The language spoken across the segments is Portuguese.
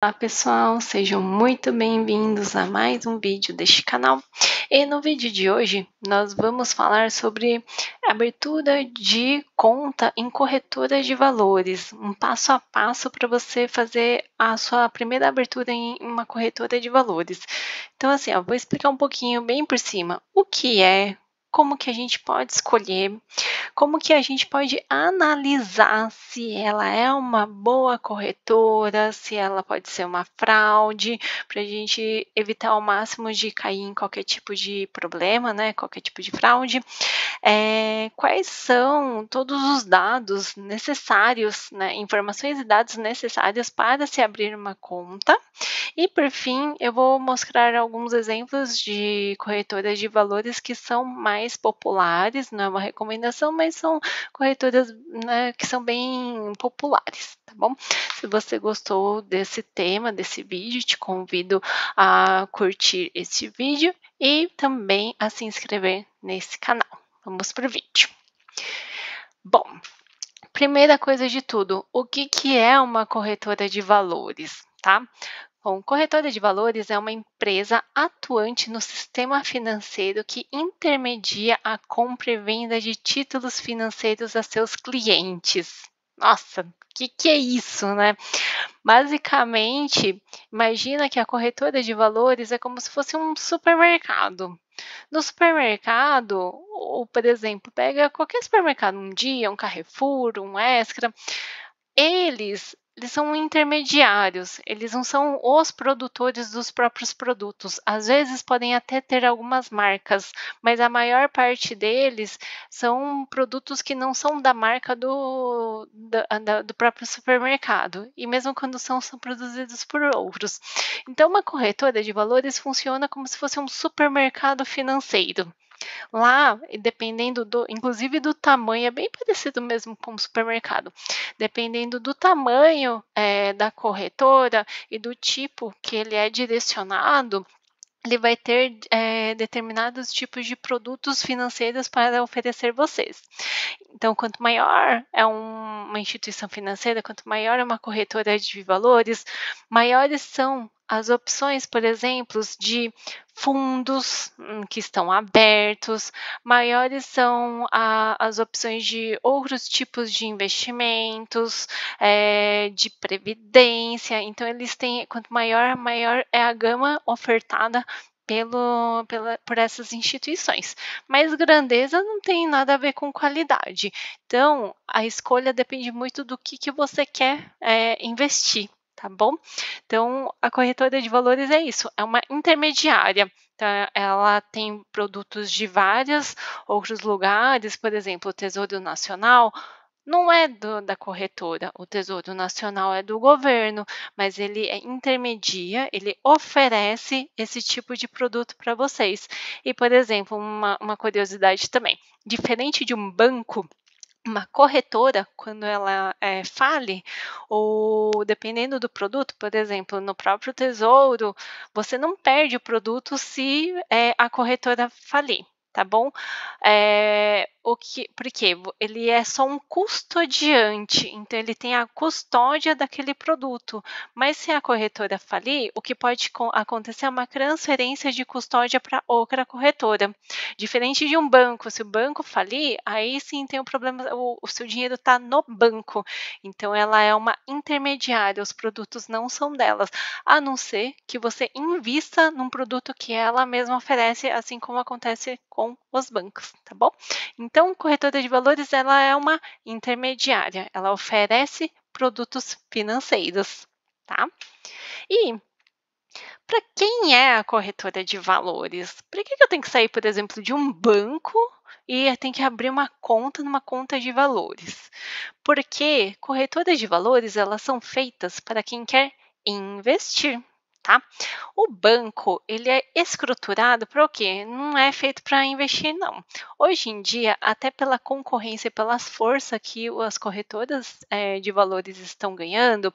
Olá pessoal, sejam muito bem-vindos a mais um vídeo deste canal. E no vídeo de hoje nós vamos falar sobre abertura de conta em corretora de valores, um passo a passo para você fazer a sua primeira abertura em uma corretora de valores. Então assim, vou explicar um pouquinho bem por cima o que é, como que a gente pode escolher, como que a gente pode analisar se ela é uma boa corretora, se ela pode ser uma fraude, para a gente evitar ao máximo de cair em qualquer tipo de problema, né? Qualquer tipo de fraude. Quais são todos os dados necessários, né? Informações e dados necessários para se abrir uma conta. E por fim, eu vou mostrar alguns exemplos de corretoras de valores que são mais populares, não é uma recomendação, mas são corretoras, né, que são bem populares, tá bom? Se você gostou desse tema, desse vídeo, te convido a curtir esse vídeo e também a se inscrever nesse canal. Vamos para o vídeo. Bom, primeira coisa de tudo, o que é uma corretora de valores, tá? Bom, corretora de valores é uma empresa atuante no sistema financeiro que intermedia a compra e venda de títulos financeiros a seus clientes. Nossa, o que é isso, né? Basicamente, imagina que a corretora de valores é como se fosse um supermercado. No supermercado, ou por exemplo, pega qualquer supermercado, um Dia, um Carrefour, um Extra, eles são intermediários, eles não são os produtores dos próprios produtos. Às vezes podem até ter algumas marcas, mas a maior parte deles são produtos que não são da marca do próprio supermercado. E mesmo quando são produzidos por outros. Então, uma corretora de valores funciona como se fosse um supermercado financeiro. Lá, dependendo inclusive do tamanho, é bem parecido mesmo com o supermercado. Dependendo do tamanho da corretora e do tipo que ele é direcionado, ele vai ter determinados tipos de produtos financeiros para oferecer vocês. Então, quanto maior é uma instituição financeira, quanto maior é uma corretora de valores, maiores são as opções, por exemplo, de fundos que estão abertos, maiores são as opções de outros tipos de investimentos, de previdência. Então, eles têm, quanto maior é a gama ofertada por essas instituições. Mas grandeza não tem nada a ver com qualidade. Então, a escolha depende muito do que você quer investir, tá bom? Então, a corretora de valores é isso, é uma intermediária. Então, ela tem produtos de vários outros lugares, por exemplo, o Tesouro Nacional não é da corretora, o Tesouro Nacional é do governo, mas ele intermedia, ele oferece esse tipo de produto para vocês. E, por exemplo, uma curiosidade também, diferente de um banco, uma corretora, quando ela fale, ou dependendo do produto, por exemplo, no próprio Tesouro, você não perde o produto se a corretora falir. Tá bom? Porque ele é só um custodiante, então ele tem a custódia daquele produto. Mas se a corretora falir, o que pode acontecer é uma transferência de custódia para outra corretora. Diferente de um banco, se o banco falir, aí sim tem um problema, o seu dinheiro está no banco. Então ela é uma intermediária, os produtos não são delas, a não ser que você invista num produto que ela mesma oferece, assim como acontece com os bancos, tá bom? Então, corretora de valores, ela é uma intermediária, ela oferece produtos financeiros, tá? E para quem é a corretora de valores? Por que eu tenho que sair, por exemplo, de um banco e eu tenho que abrir uma conta numa conta de valores? Porque corretoras de valores, elas são feitas para quem quer investir, tá? O banco, ele é estruturado para o quê? Não é feito para investir, não. Hoje em dia, até pela concorrência, pelas forças que as corretoras de valores estão ganhando,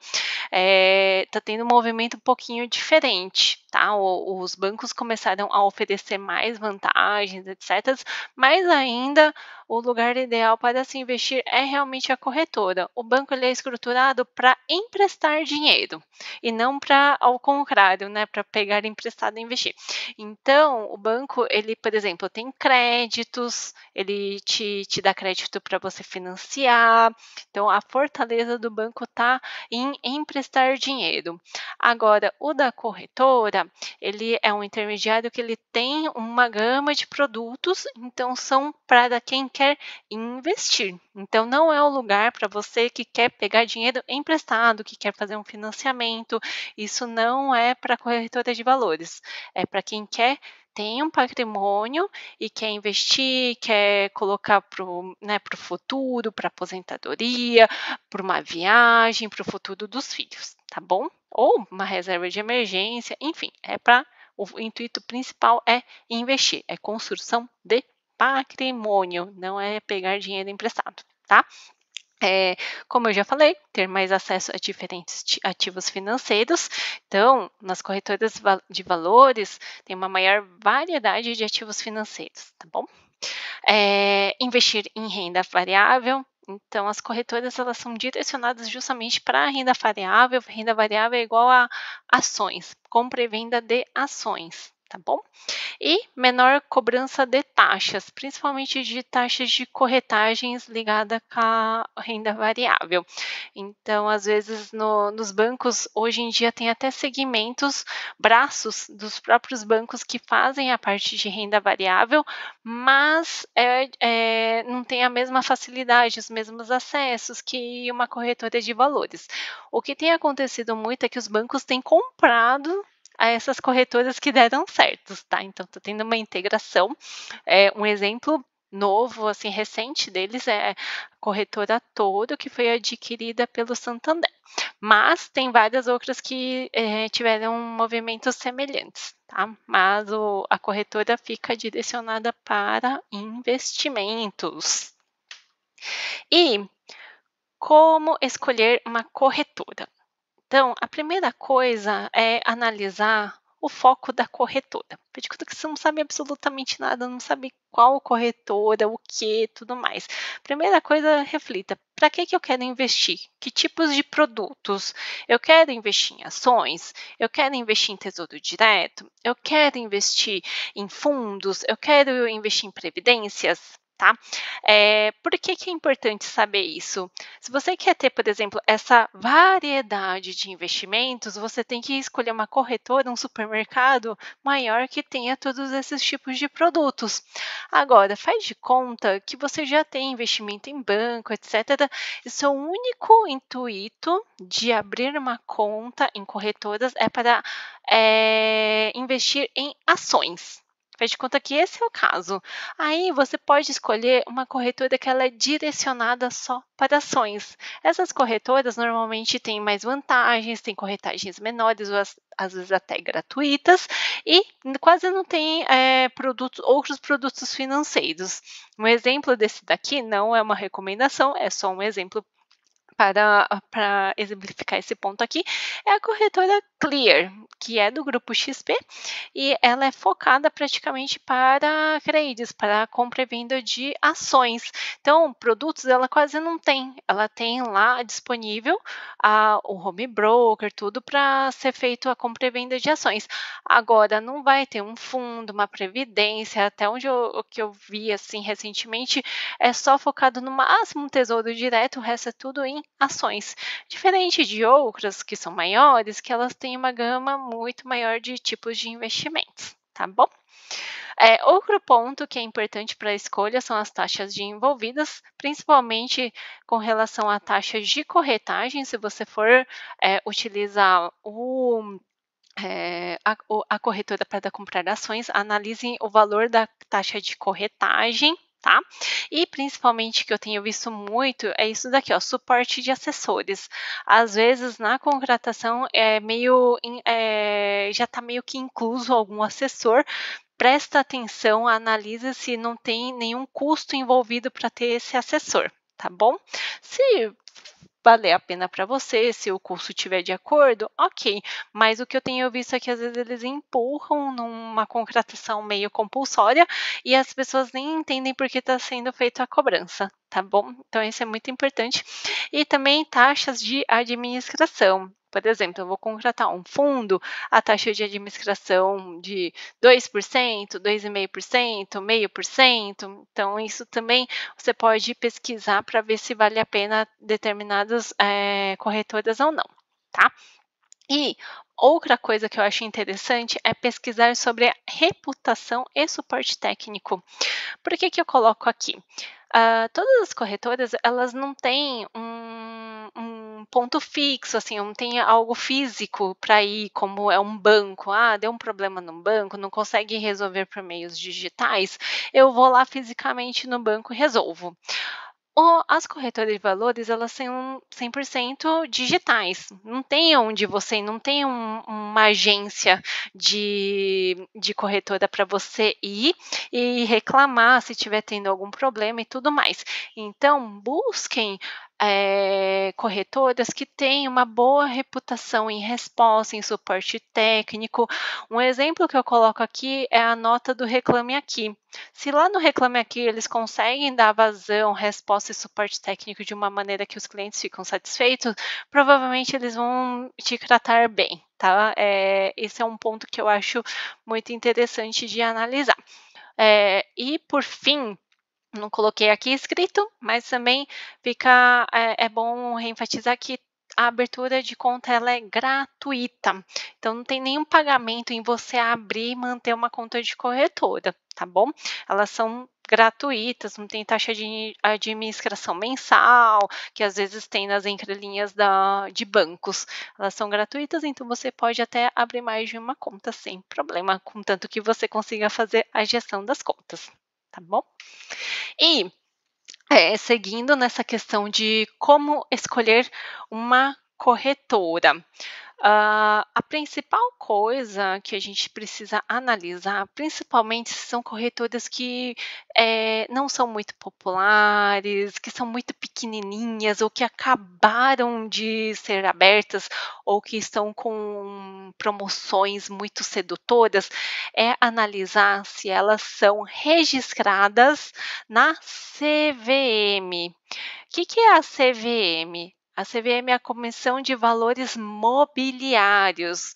está tendo um movimento um pouquinho diferente, tá? Os bancos começaram a oferecer mais vantagens, etc. Mas ainda o lugar ideal para se investir é realmente a corretora. O banco ele é estruturado para emprestar dinheiro e não para, ao contrário, né, para pegar emprestado e investir. Então, o banco, ele, por exemplo, tem créditos, ele te dá crédito para você financiar. Então, a fortaleza do banco está em emprestar dinheiro. Agora, o da corretora, ele é um intermediário que ele tem uma gama de produtos, então são para quem quer investir. Então, não é o lugar para você que quer pegar dinheiro emprestado, que quer fazer um financiamento. Isso não é para corretora de valores. É para quem quer tem um patrimônio e quer investir, quer colocar para o futuro, para aposentadoria, para uma viagem, para o futuro dos filhos, tá bom? Ou uma reserva de emergência, enfim, o intuito principal é investir, é construção de patrimônio, não é pegar dinheiro emprestado, tá? Como eu já falei, ter mais acesso a diferentes ativos financeiros. Então, nas corretoras de valores, tem uma maior variedade de ativos financeiros, tá bom? Investir em renda variável. Então, as corretoras elas são direcionadas justamente para a renda variável. Renda variável é igual a ações, compra e venda de ações, tá bom? E menor cobrança de taxas, principalmente de taxas de corretagens ligada com a renda variável. Então, às vezes, nos bancos, hoje em dia, tem até segmentos, braços dos próprios bancos que fazem a parte de renda variável, mas não tem a mesma facilidade, os mesmos acessos que uma corretora de valores. O que tem acontecido muito é que os bancos têm comprado a essas corretoras que deram certos, tá? Então, está tendo uma integração. Um exemplo novo, assim, recente deles é a corretora Toro, que foi adquirida pelo Santander. Mas tem várias outras que tiveram movimentos semelhantes, tá? Mas a corretora fica direcionada para investimentos. E como escolher uma corretora? Então, a primeira coisa é analisar o foco da corretora. De conta que você não sabe absolutamente nada, não sabe qual corretora, o que, tudo mais. Primeira coisa, reflita: para que eu quero investir? Que tipos de produtos? Eu quero investir em ações? Eu quero investir em tesouro direto? Eu quero investir em fundos? Eu quero investir em previdências? Tá? Por que é importante saber isso? Se você quer ter, por exemplo, essa variedade de investimentos, você tem que escolher uma corretora, um supermercado maior que tenha todos esses tipos de produtos. Agora, faz de conta que você já tem investimento em banco, etc. E seu único intuito de abrir uma conta em corretoras é para investir em ações. Faz de conta que esse é o caso. Aí você pode escolher uma corretora que ela é direcionada só para ações. Essas corretoras normalmente têm mais vantagens, têm corretagens menores, ou às vezes até gratuitas, e quase não tem outros produtos financeiros. Um exemplo desse daqui não é uma recomendação, é só um exemplo para exemplificar esse ponto aqui, é a corretora Clear, que é do grupo XP, e ela é focada praticamente para trades, para compra e venda de ações. Então, produtos ela quase não tem, ela tem lá disponível o home broker, tudo para ser feito a compra e venda de ações. Agora, não vai ter um fundo, uma previdência, até onde o que eu vi assim recentemente, é só focado no máximo um tesouro direto, o resto é tudo em ações. Diferente de outras que são maiores, que elas têm uma gama muito maior de tipos de investimentos, tá bom? Outro ponto que é importante para a escolha são as taxas de envolvidas, principalmente com relação a taxas de corretagem. Se você for utilizar a corretora para comprar ações, analise o valor da taxa de corretagem, tá? E principalmente que eu tenho visto muito é isso daqui, ó, suporte de assessores. Às vezes na contratação já está meio que incluso algum assessor. Presta atenção, analisa se não tem nenhum custo envolvido para ter esse assessor, tá bom? Se valer a pena para você, se o custo estiver de acordo, ok. Mas o que eu tenho visto é que às vezes eles empurram numa contratação meio compulsória e as pessoas nem entendem por que está sendo feita a cobrança, tá bom? Então isso é muito importante. E também taxas de administração. Por exemplo, eu vou contratar um fundo, a taxa de administração de 2%, 2,5%, 0,5%. Então, isso também você pode pesquisar para ver se vale a pena determinadas corretoras ou não, tá? E outra coisa que eu acho interessante é pesquisar sobre a reputação e suporte técnico. Por que eu coloco aqui? Todas as corretoras, elas não têm um ponto fixo, assim, não tem algo físico para ir, como é um banco. Deu um problema no banco, não consegue resolver por meios digitais, eu vou lá fisicamente no banco e resolvo. As corretoras de valores, elas são 100% digitais. Não tem onde você não tem uma agência de corretora para você ir e reclamar se estiver tendo algum problema e tudo mais. Então, busquem corretoras que têm uma boa reputação em resposta, em suporte técnico. Um exemplo que eu coloco aqui é a nota do Reclame Aqui. Se lá no Reclame Aqui eles conseguem dar vazão, resposta e suporte técnico de uma maneira que os clientes ficam satisfeitos, provavelmente eles vão te tratar bem, tá? Esse é um ponto que eu acho muito interessante de analisar. E por fim, não coloquei aqui escrito, mas também é bom reenfatizar que a abertura de conta ela é gratuita, então não tem nenhum pagamento em você abrir e manter uma conta de corretora, tá bom? Elas são gratuitas, não tem taxa de administração mensal, que às vezes tem nas entrelinhas de bancos. Elas são gratuitas, então você pode até abrir mais de uma conta sem problema, contanto que você consiga fazer a gestão das contas, tá bom? E seguindo nessa questão de como escolher uma corretora. A principal coisa que a gente precisa analisar, principalmente se são corretoras que não são muito populares, que são muito pequenininhas ou que acabaram de ser abertas ou que estão com promoções muito sedutoras, é analisar se elas são registradas na CVM. O que é a CVM? A CVM é a Comissão de Valores Mobiliários.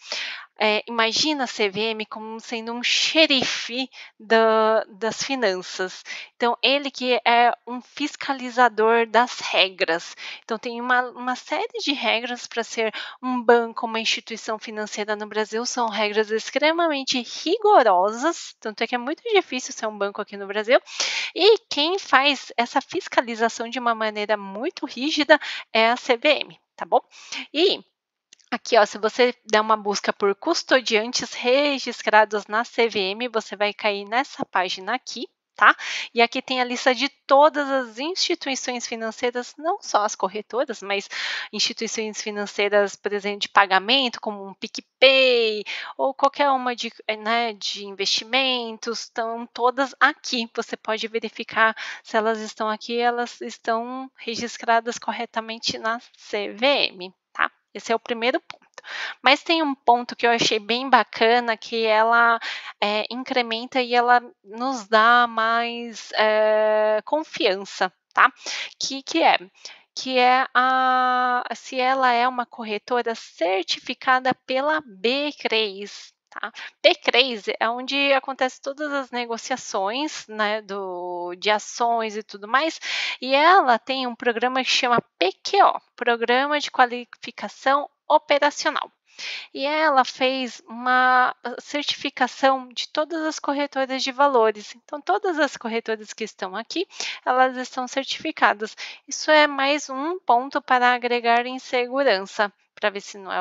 Imagina a CVM como sendo um xerife das finanças. Então, ele que é um fiscalizador das regras. Então, tem uma série de regras para ser um banco, uma instituição financeira no Brasil. São regras extremamente rigorosas, tanto é que é muito difícil ser um banco aqui no Brasil. E quem faz essa fiscalização de uma maneira muito rígida é a CVM, tá bom? E aqui, ó, se você der uma busca por custodiantes registrados na CVM, você vai cair nessa página aqui, tá? E aqui tem a lista de todas as instituições financeiras, não só as corretoras, mas instituições financeiras, por exemplo, de pagamento, como um PicPay, ou qualquer uma de investimentos, estão todas aqui. Você pode verificar se elas estão aqui, elas estão registradas corretamente na CVM, tá? Esse é o primeiro ponto. Mas tem um ponto que eu achei bem bacana, que ela incrementa e ela nos dá mais confiança, tá? Que é se ela é uma corretora certificada pela B3. Tá? B3 é onde acontecem todas as negociações, né, de ações e tudo mais, e ela tem um programa que chama PQO, Programa de Qualificação Operacional. E ela fez uma certificação de todas as corretoras de valores. Então, todas as corretoras que estão aqui, elas estão certificadas. Isso é mais um ponto para agregar em segurança, para ver se não é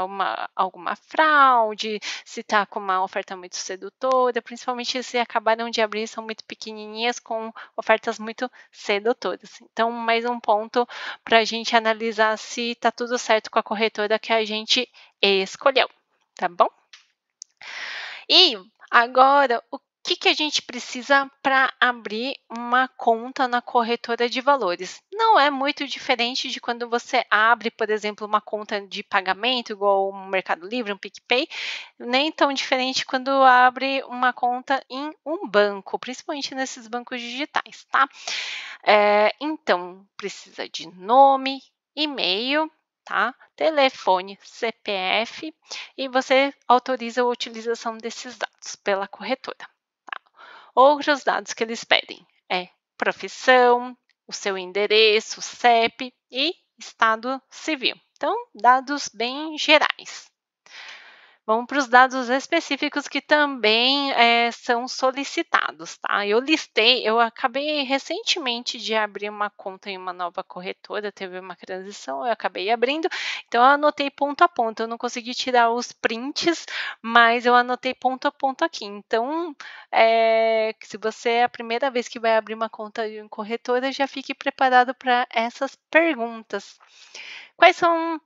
alguma fraude, se está com uma oferta muito sedutora, principalmente se acabaram de abrir, são muito pequenininhas, com ofertas muito sedutoras. Então, mais um ponto para a gente analisar se está tudo certo com a corretora que a gente escolheu, tá bom? E agora, o que a gente precisa para abrir uma conta na corretora de valores? Não é muito diferente de quando você abre, por exemplo, uma conta de pagamento, igual um Mercado Livre, um PicPay, nem tão diferente quando abre uma conta em um banco, principalmente nesses bancos digitais, tá? Então, precisa de nome, e-mail, tá? Telefone, CPF e você autoriza a utilização desses dados pela corretora. Outros dados que eles pedem é profissão, o seu endereço, CEP e estado civil. Então, dados bem gerais. Vamos para os dados específicos que também são solicitados, tá? Eu acabei recentemente de abrir uma conta em uma nova corretora, teve uma transição, eu acabei abrindo, então eu anotei ponto a ponto, eu não consegui tirar os prints, mas eu anotei ponto a ponto aqui. Então, se você é a primeira vez que vai abrir uma conta em corretora, já fique preparado para essas perguntas. Quais são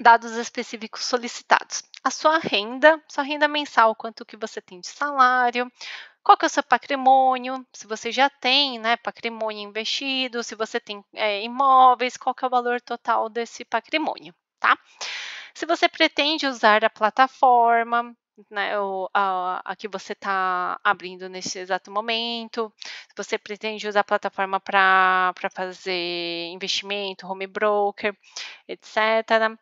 dados específicos solicitados? A sua renda mensal, quanto que você tem de salário, qual que é o seu patrimônio, se você já tem, né, patrimônio investido, se você tem imóveis, qual que é o valor total desse patrimônio, tá? Se você pretende usar a plataforma, né, a que você está abrindo nesse exato momento, se você pretende usar a plataforma para fazer investimento, home broker, etc.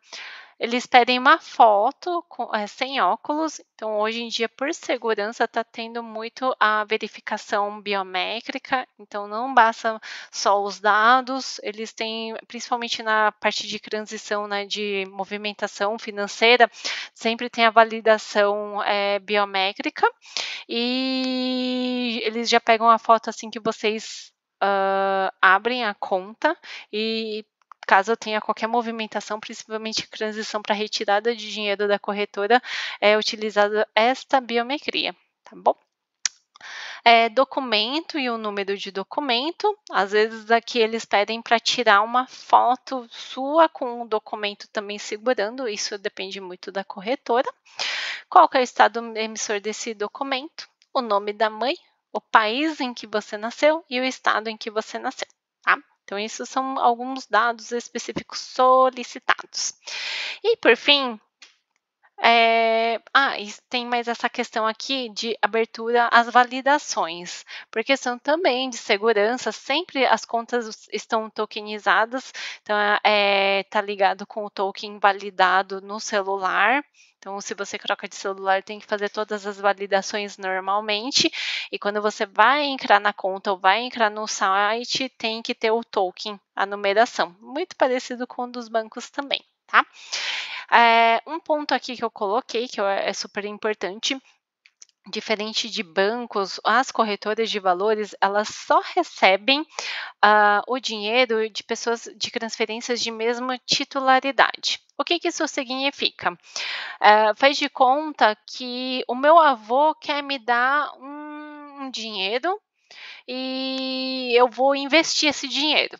Eles pedem uma foto sem óculos, então hoje em dia, por segurança, está tendo muito a verificação biométrica, então não basta só os dados, eles têm, principalmente na parte de transição, né, de movimentação financeira, sempre tem a validação biométrica, e eles já pegam a foto assim que vocês abrem a conta e caso tenha qualquer movimentação, principalmente transição para retirada de dinheiro da corretora, é utilizada esta biometria, tá bom? Documento e o número de documento. Às vezes aqui eles pedem para tirar uma foto sua com o documento também segurando, isso depende muito da corretora. Qual que é o estado emissor desse documento? O nome da mãe, o país em que você nasceu e o estado em que você nasceu, tá? Então, esses são alguns dados específicos solicitados. E, por fim, e tem mais essa questão aqui de abertura às validações, por questão também de segurança, sempre as contas estão tokenizadas, então tá ligado com o token validado no celular. Então, se você troca de celular, tem que fazer todas as validações normalmente. E quando você vai entrar na conta ou vai entrar no site, tem que ter o token, a numeração. Muito parecido com o dos bancos também, tá? Um ponto aqui que eu coloquei, que é super importante, diferente de bancos, as corretoras de valores, elas só recebem o dinheiro de pessoas de transferências de mesma titularidade. O que isso significa? Faz de conta que o meu avô quer me dar um dinheiro e eu vou investir esse dinheiro.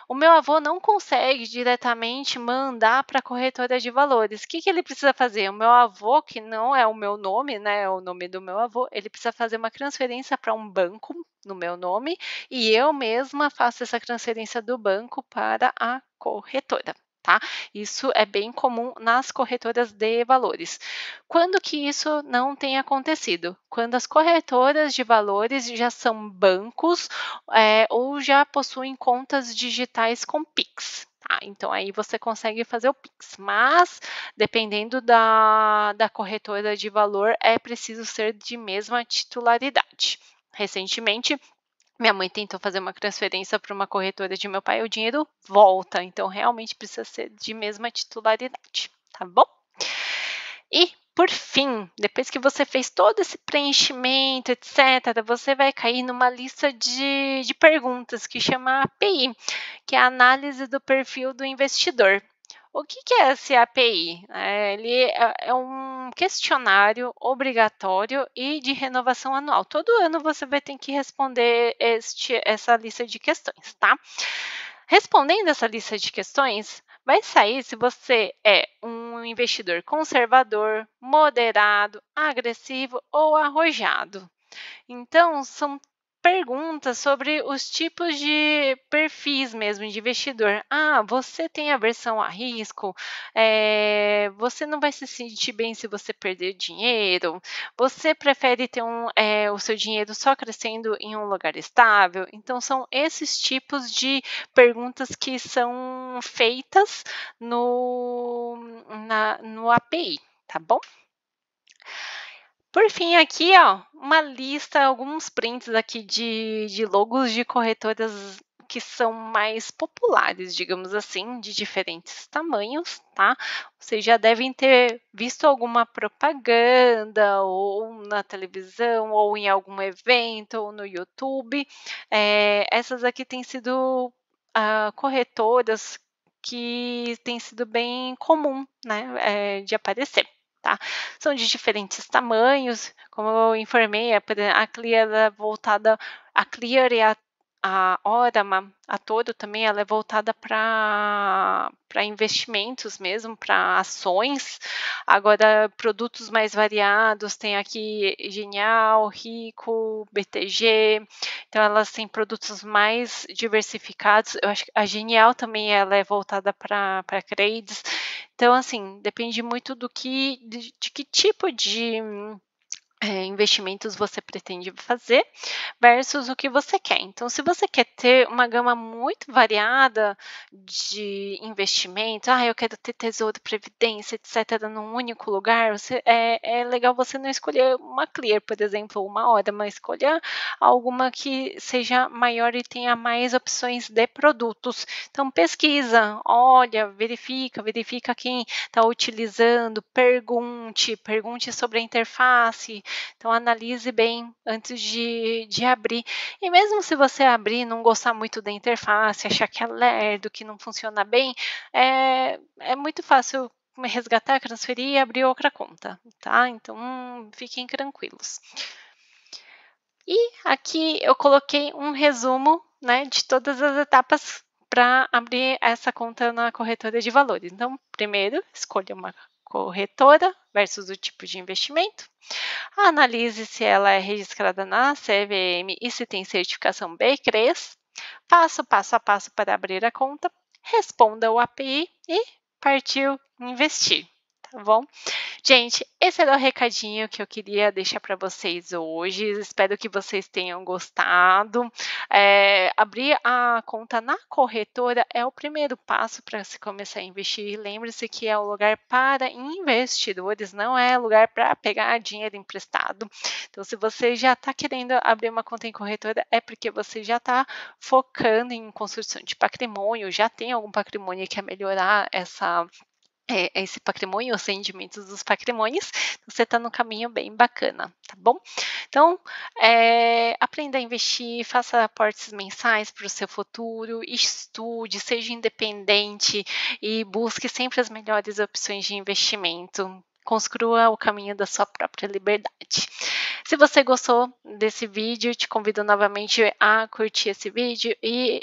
O meu avô não consegue diretamente mandar para a corretora de valores. O que ele precisa fazer? O meu avô, que não é o meu nome, né, é o nome do meu avô, ele precisa fazer uma transferência para um banco no meu nome e eu mesma faço essa transferência do banco para a corretora. Tá? Isso é bem comum nas corretoras de valores. Quando que isso não tem acontecido? Quando as corretoras de valores já são bancos ou já possuem contas digitais com Pix. Tá? Então, aí você consegue fazer o Pix, mas dependendo da corretora de valor, é preciso ser de mesma titularidade. Recentemente, minha mãe tentou fazer uma transferência para uma corretora de meu pai, o dinheiro volta, então realmente precisa ser de mesma titularidade, tá bom? E, por fim, depois que você fez todo esse preenchimento, etc., você vai cair numa lista de perguntas que chama API, que é a análise do perfil do investidor. O que é esse API? Ele é um questionário obrigatório e de renovação anual. Todo ano você vai ter que responder essa lista de questões, tá? Respondendo essa lista de questões, vai sair se você é um investidor conservador, moderado, agressivo ou arrojado. Então, são perguntas sobre os tipos de perfis mesmo de investidor. Ah, você tem aversão a risco? Você não vai se sentir bem se você perder dinheiro? Você prefere ter o seu dinheiro só crescendo em um lugar estável? Então, são esses tipos de perguntas que são feitas no API, tá bom? Por fim, aqui, ó, uma lista, alguns prints aqui de logos de corretoras que são mais populares, digamos assim, de diferentes tamanhos, tá? Vocês já devem ter visto alguma propaganda, ou na televisão, ou em algum evento, ou no YouTube. Essas aqui têm sido corretoras que têm sido bem comum, né, de aparecer. Tá? São de diferentes tamanhos, como eu informei, a Clear ela é voltada, a Clear e a Orama, a Toro também, ela é voltada para investimentos mesmo, para ações. Agora, produtos mais variados, tem aqui Genial, Rico, BTG, então elas têm produtos mais diversificados. Eu acho que a Genial também ela é voltada para trades. Então, assim, depende muito de que tipo de investimentos você pretende fazer versus o que você quer. Então, se você quer ter uma gama muito variada de investimentos, eu quero ter tesouro, previdência, etc., num único lugar, é legal você não escolher uma Clear, por exemplo, ou uma Hora, mas escolher alguma que seja maior e tenha mais opções de produtos. Então, pesquisa, olha, verifica quem está utilizando, pergunte sobre a interface. Então, analise bem antes de abrir. E mesmo se você abrir e não gostar muito da interface, achar que é lerdo, que não funciona bem, é muito fácil resgatar, transferir e abrir outra conta, tá? Então, fiquem tranquilos. E aqui eu coloquei um resumo, né, de todas as etapas para abrir essa conta na corretora de valores. Então, primeiro, escolha uma corretora versus o tipo de investimento. Analise se ela é registrada na CVM e se tem certificação B3. Passo a passo para abrir a conta. Responda o API e partiu investir, tá bom? Gente, esse era o recadinho que eu queria deixar para vocês hoje. Espero que vocês tenham gostado. Abrir a conta na corretora é o primeiro passo para se começar a investir. Lembre-se que é o lugar para investidores, não é lugar para pegar dinheiro emprestado. Então, se você já está querendo abrir uma conta em corretora, é porque você já está focando em construção de patrimônio, já tem algum patrimônio que quer melhorar esse patrimônio, os rendimentos dos patrimônios, você está no caminho bem bacana, tá bom? Então, aprenda a investir, faça aportes mensais para o seu futuro, estude, seja independente e busque sempre as melhores opções de investimento. Construa o caminho da sua própria liberdade. Se você gostou desse vídeo, te convido novamente a curtir esse vídeo e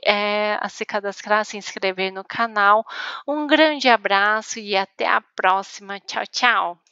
a se cadastrar, se inscrever no canal. Um grande abraço e até a próxima. Tchau, tchau!